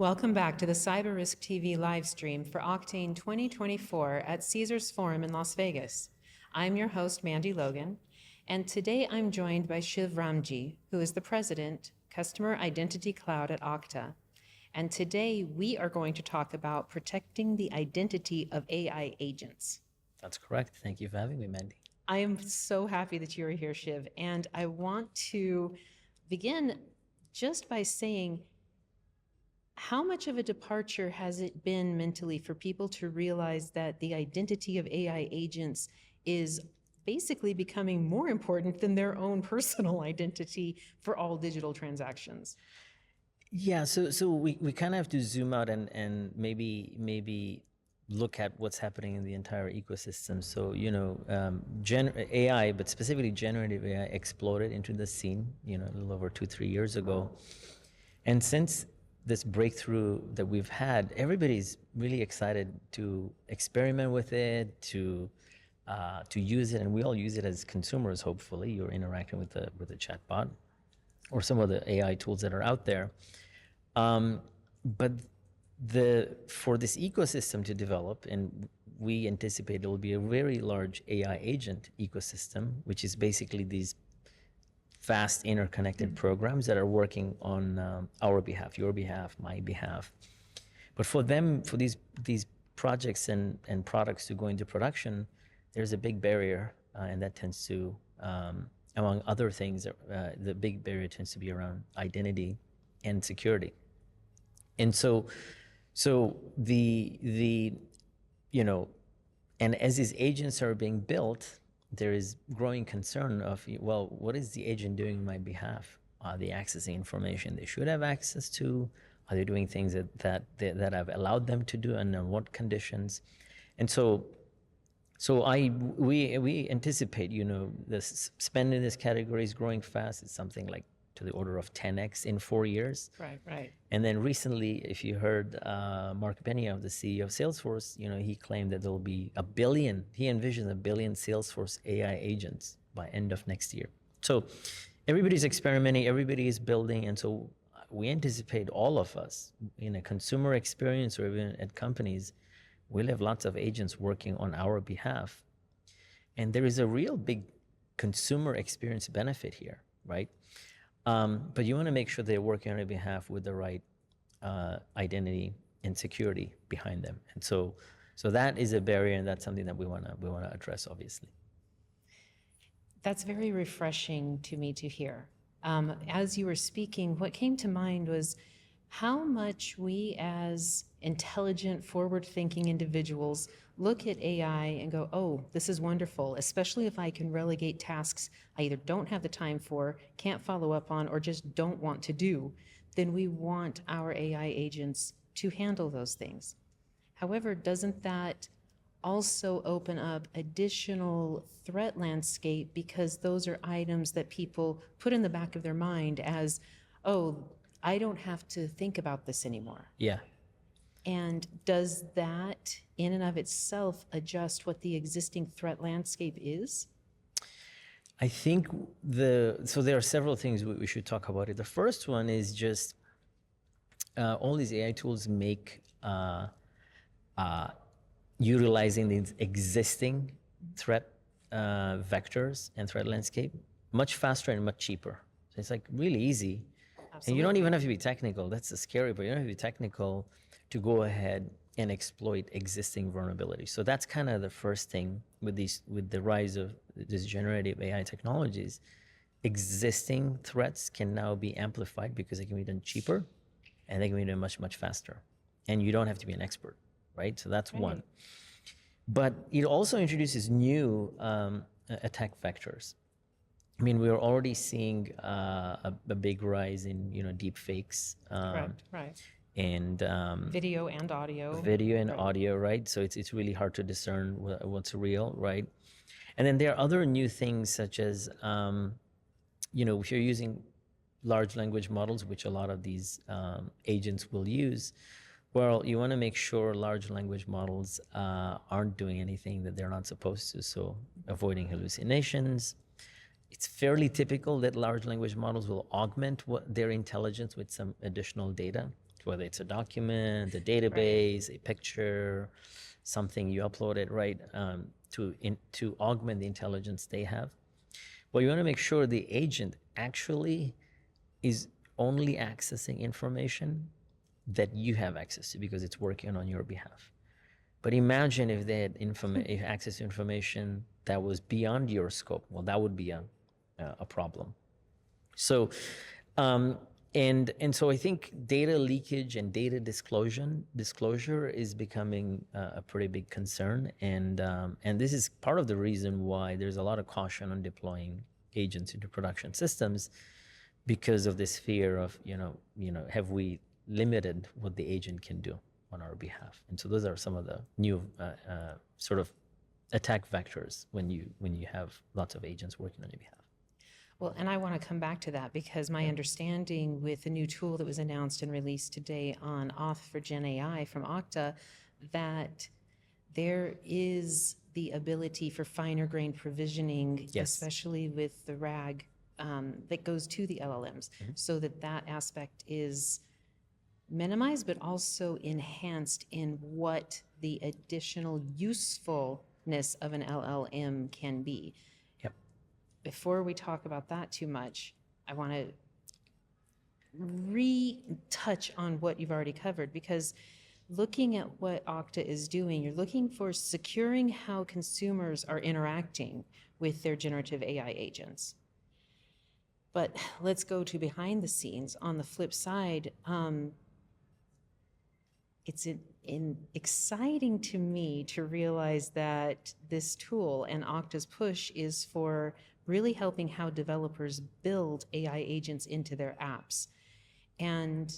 Welcome back to the Cyber Risk TV live stream for Oktane 2024 at Caesars Forum in Las Vegas. I'm your host, Mandy Logan, and today I'm joined by Shiven Ramji, who is the President, Customer Identity Cloud at Okta. And today we are going to talk about protecting the identity of AI agents. That's correct. Thank you for having me, Mandy. I am so happy that you are here, Shiv, and I want to begin just by saying, how much of a departure has it been mentally for people to realize that the identity of AI agents is basically becoming more important than their own personal identity for all digital transactions? Yeah, so we kind of have to zoom out and maybe look at what's happening in the entire ecosystem. So, AI, but specifically generative AI, exploded into the scene, a little over 2-3 years ago. And since this breakthrough that we've had, everybody's really excited to experiment with it, to use it, and we all use it as consumers. Hopefully, you're interacting with the chatbot or some of the AI tools that are out there. But for this ecosystem to develop, and we anticipate it will be a very large AI agent ecosystem, which is basically these fast interconnected programs that are working on our behalf, your behalf, my behalf. But for these projects and products to go into production, there's a big barrier, and that tends to, among other things, the big barrier tends to be around identity and security. And so and as these agents are being built, there is growing concern of, well, what is the agent doing on my behalf? Are they accessing information they should have access to? Are they doing things that I've allowed them to do, and on what conditions? And so we anticipate, the spend in this category is growing fast. It's something like to the order of 10x in 4 years. Right. And then recently, if you heard Mark Benioff, the CEO of Salesforce, he claimed that there will be he envisions 1 billion Salesforce AI agents by end of next year. So everybody's experimenting, everybody is building, and so we anticipate all of us in a consumer experience or even at companies, we'll have lots of agents working on our behalf. And there is a real big consumer experience benefit here, right? But you want to make sure they're working on your behalf with the right identity and security behind them. And so that is a barrier, and that's something that we want to address, obviously. That's very refreshing to me to hear. As you were speaking, what came to mind was how much we as intelligent, forward-thinking individuals look at AI and go, oh, this is wonderful, especially if I can relegate tasks I either don't have the time for, can't follow up on, or just don't want to do, then we want our AI agents to handle those things. However, doesn't that also open up additional threat landscape, because those are items that people put in the back of their mind as, oh, I don't have to think about this anymore. Yeah. And does that in and of itself adjust what the existing threat landscape is? I think so there are several things we should talk about it. The first one is just all these AI tools make utilizing these existing threat vectors and threat landscape much faster and much cheaper. So it's like really easy. Absolutely. And you don't even have to be technical. That's the scary part. You don't have to be technical to go ahead and exploit existing vulnerabilities. So that's kind of the first thing with the rise of these generative AI technologies. Existing threats can now be amplified because they can be done cheaper, and they can be done much, much faster. And you don't have to be an expert, right? So that's one. But it also introduces new attack vectors. I mean, we're already seeing a big rise in deep fakes. Right. And video and audio. Audio, right? So it's really hard to discern what's real, right? And then there are other new things such as, if you're using large language models, which a lot of these agents will use, well, you want to make sure large language models aren't doing anything that they're not supposed to. So avoiding hallucinations. It's fairly typical that large language models will augment their intelligence with some additional data. whether it's a document, a database, a picture, something you uploaded, right, to augment the intelligence they have. Well, you want to make sure the agent actually is only accessing information that you have access to because it's working on your behalf. But imagine if they had access to information that was beyond your scope. Well, that would be a problem. So, and so I think data leakage and data disclosure is becoming a pretty big concern, and this is part of the reason why there's a lot of caution on deploying agents into production systems, because of this fear of have we limited what the agent can do on our behalf. And so those are some of the new sort of attack vectors when you have lots of agents working on your behalf. Well, and I want to come back to that because my understanding with the new tool that was announced and released today on Auth for Gen AI from Okta, that there is the ability for finer grained provisioning, especially with the RAG that goes to the LLMs, so that aspect is minimized, but also enhanced in what the additional usefulness of an LLM can be. Yep. Before we talk about that too much, I want to retouch on what you've already covered, because looking at what Okta is doing, you're looking for securing how consumers are interacting with their generative AI agents. But let's go to behind the scenes. On the flip side, it's exciting to me to realize that this tool and Okta's push is for really helping how developers build AI agents into their apps. And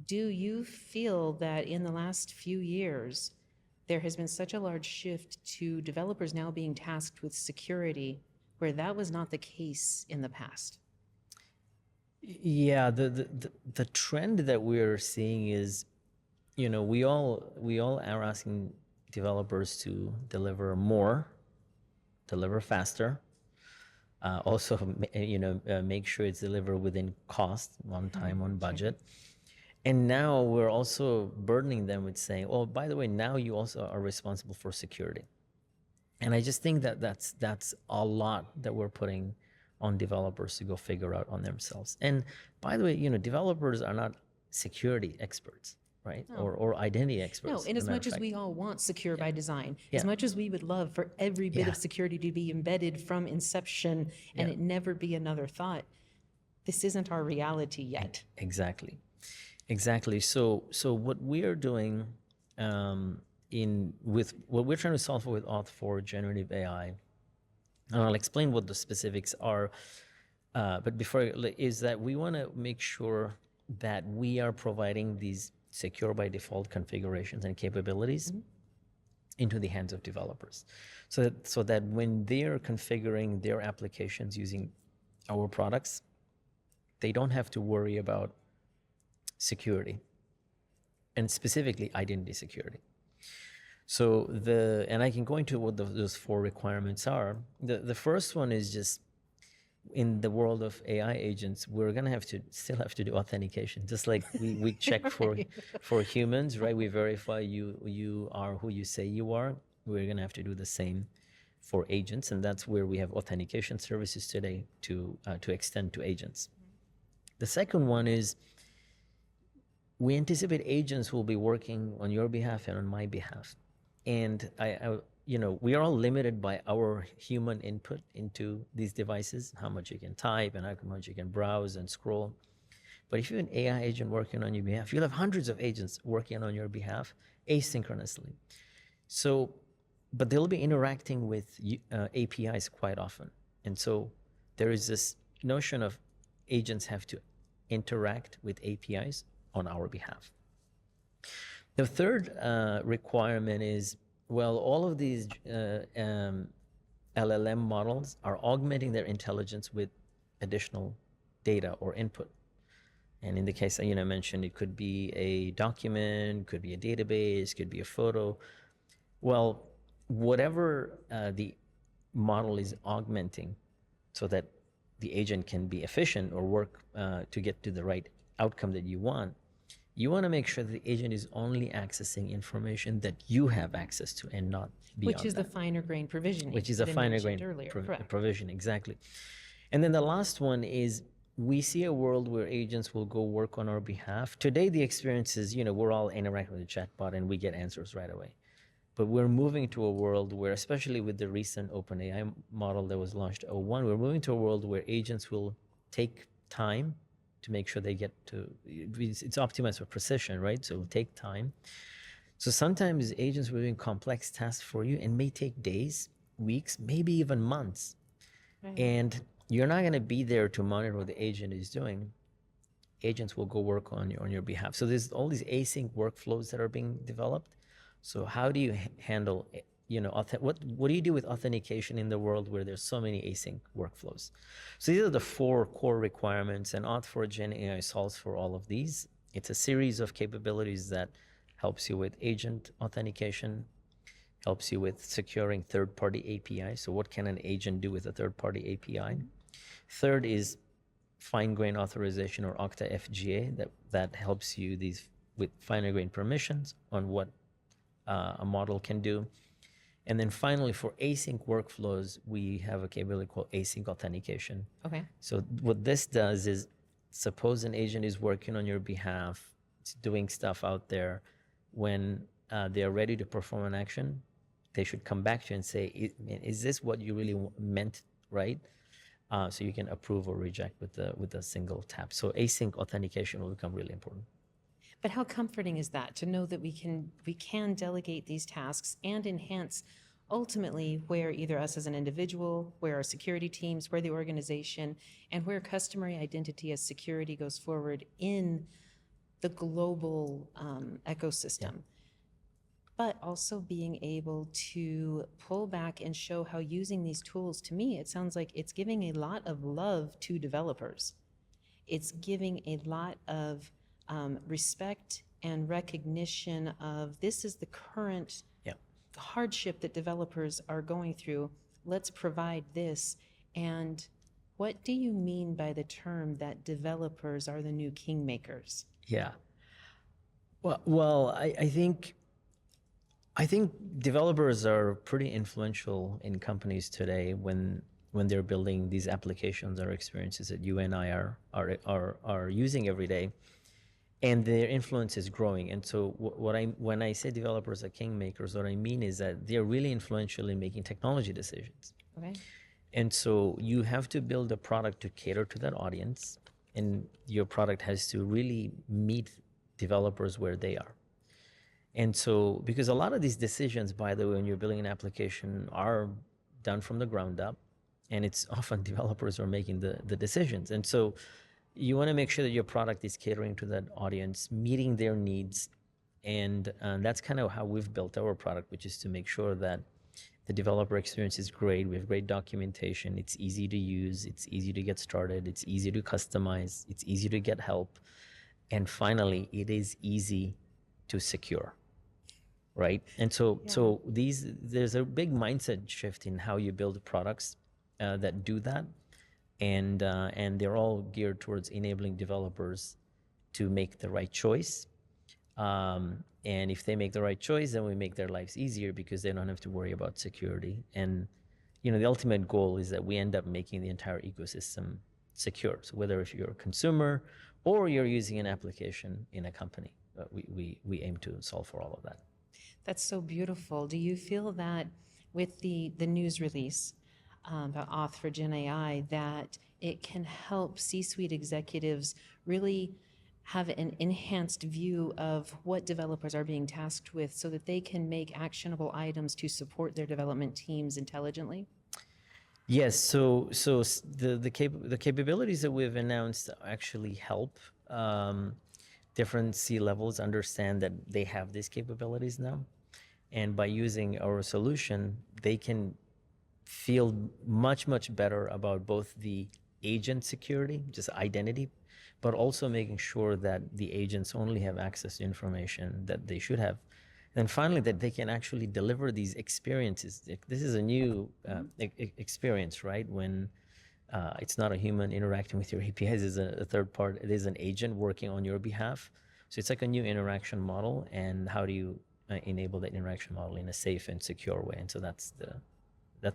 do you feel that in the last few years, there has been such a large shift to developers now being tasked with security, where that was not the case in the past? Yeah, the trend that we're seeing is, we all are asking developers to deliver more, deliver faster, also make sure it's delivered within cost, on time, on budget. And now we're also burdening them with saying, oh, by the way, now you also are responsible for security. And I just think that that's a lot that we're putting on developers to go figure out on themselves. And by the way, developers are not security experts, right? No. Or identity experts. No, and as much as we all want secure by design, as much as we would love for every bit of security to be embedded from inception and it never be another thought, this isn't our reality yet. Exactly. So what we are doing with what we're trying to solve with Auth for generative AI, and I'll explain what the specifics are. But before, is that we want to make sure that we are providing these secure by default configurations and capabilities into the hands of developers, so that when they're configuring their applications using our products, they don't have to worry about security, and specifically identity security. So and I can go into what those 4 requirements are. The first one is just, in the world of AI agents, we're gonna still have to do authentication, just like we check for humans, right? We verify you are who you say you are. We're gonna have to do the same for agents, and that's where we have authentication services today to extend to agents. The second one is, we anticipate agents will be working on your behalf and on my behalf. And we are all limited by our human input into these devices, how much you can type and how much you can browse and scroll. But if you have an AI agent working on your behalf, you'll have hundreds of agents working on your behalf asynchronously. So, but they'll be interacting with APIs quite often. And so there is this notion of agents have to interact with APIs on our behalf. The third requirement is, well, all of these LLM models are augmenting their intelligence with additional data or input. And in the case I mentioned, it could be a document, could be a database, could be a photo. Well, whatever the model is augmenting, so that the agent can be efficient or work to get to the right outcome that you want, You want to make sure that the agent is only accessing information that you have access to and not beyond Which is the that. finer grain provisioning. Which is a that I finer mentioned grain earlier. Correct. provision, exactly. And then the last one is we see a world where agents will go work on our behalf. Today, the experience is, we're all interacting with a chatbot and we get answers right away. But we're moving to a world where, especially with the recent OpenAI model that was launched '01, we're moving to a world where agents will take time to make sure they get to, it's optimized for precision, right? So it'll take time. So sometimes agents will do complex tasks for you and may take days, weeks, maybe even months. Right. And you're not going to be there to monitor what the agent is doing. Agents will go work on your behalf. So there's all these async workflows that are being developed. So how do you handle, what do you do with authentication in the world where there's so many async workflows? So these are the 4 core requirements, and Auth for Gen AI solves for all of these. It's a series of capabilities that helps you with agent authentication, helps you with securing third-party API. So what can an agent do with a third-party API? Third is fine-grained authorization, or Okta FGA, that helps you with finer-grained permissions on what a model can do. And then finally, for async workflows, we have a capability called async authentication. Okay. So what this does is, suppose an agent is working on your behalf, it's doing stuff out there. When they are ready to perform an action, they should come back to you and say, is this what you really meant, right? So you can approve or reject with a single tap. So async authentication will become really important. But how comforting is that to know that we can delegate these tasks and enhance ultimately where either us as an individual, where our security teams, where the organization, and where customary identity as security goes forward in the global ecosystem. But also being able to pull back and show how using these tools, to me, it sounds like it's giving a lot of love to developers. It's giving a lot of respect and recognition of this is the current hardship that developers are going through. Let's provide this. And what do you mean by the term that developers are the new kingmakers? Yeah. Well, I think developers are pretty influential in companies today when they're building these applications or experiences that you and I are using every day, and their influence is growing. And so when I say developers are kingmakers, what I mean is that they're really influential in making technology decisions. Okay. And so you have to build a product to cater to that audience, and your product has to really meet developers where they are. And so, because a lot of these decisions, by the way, when you're building an application, are done from the ground up, and it's often developers who are making the decisions. And so you want to make sure that your product is catering to that audience, meeting their needs. And that's kind of how we've built our product, which is to make sure that the developer experience is great. We have great documentation. It's easy to use. It's easy to get started. It's easy to customize. It's easy to get help. And finally, it is easy to secure, right? And so, there's a big mindset shift in how you build products that do that. And they're all geared towards enabling developers to make the right choice. And if they make the right choice, then we make their lives easier because they don't have to worry about security. And the ultimate goal is that we end up making the entire ecosystem secure. So whether if you're a consumer or you're using an application in a company, we aim to solve for all of that. That's so beautiful. Do you feel that with the news release about Auth for Gen AI, that it can help C-suite executives really have an enhanced view of what developers are being tasked with so that they can make actionable items to support their development teams intelligently? Yes, so the capabilities that we've announced actually help different C-levels understand that they have these capabilities now. And by using our solution, they can feel much, much better about both the agent security, just identity, but also making sure that the agents only have access to information that they should have. And finally, that they can actually deliver these experiences. This is a new experience, right? When it's not a human interacting with your APIs, it's a third party, it is an agent working on your behalf. So it's like a new interaction model, and how do you enable that interaction model in a safe and secure way? And so that's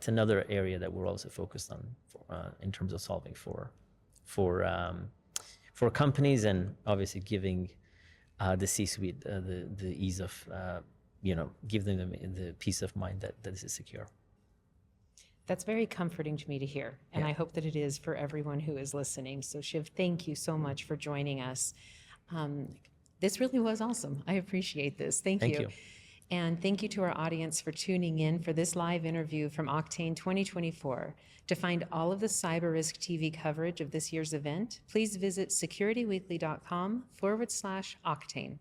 another area that we're also focused on in terms of solving for companies, and obviously giving the C-suite the ease of give them the peace of mind that this is secure. That's very comforting to me to hear, and Yeah. I hope that it is for everyone who is listening. So Shiv, thank you so much for joining us. This really was awesome. I appreciate this. Thank you. And thank you to our audience for tuning in for this live interview from Oktane 2024. To find all of the Cyber Risk TV coverage of this year's event, please visit securityweekly.com/Oktane.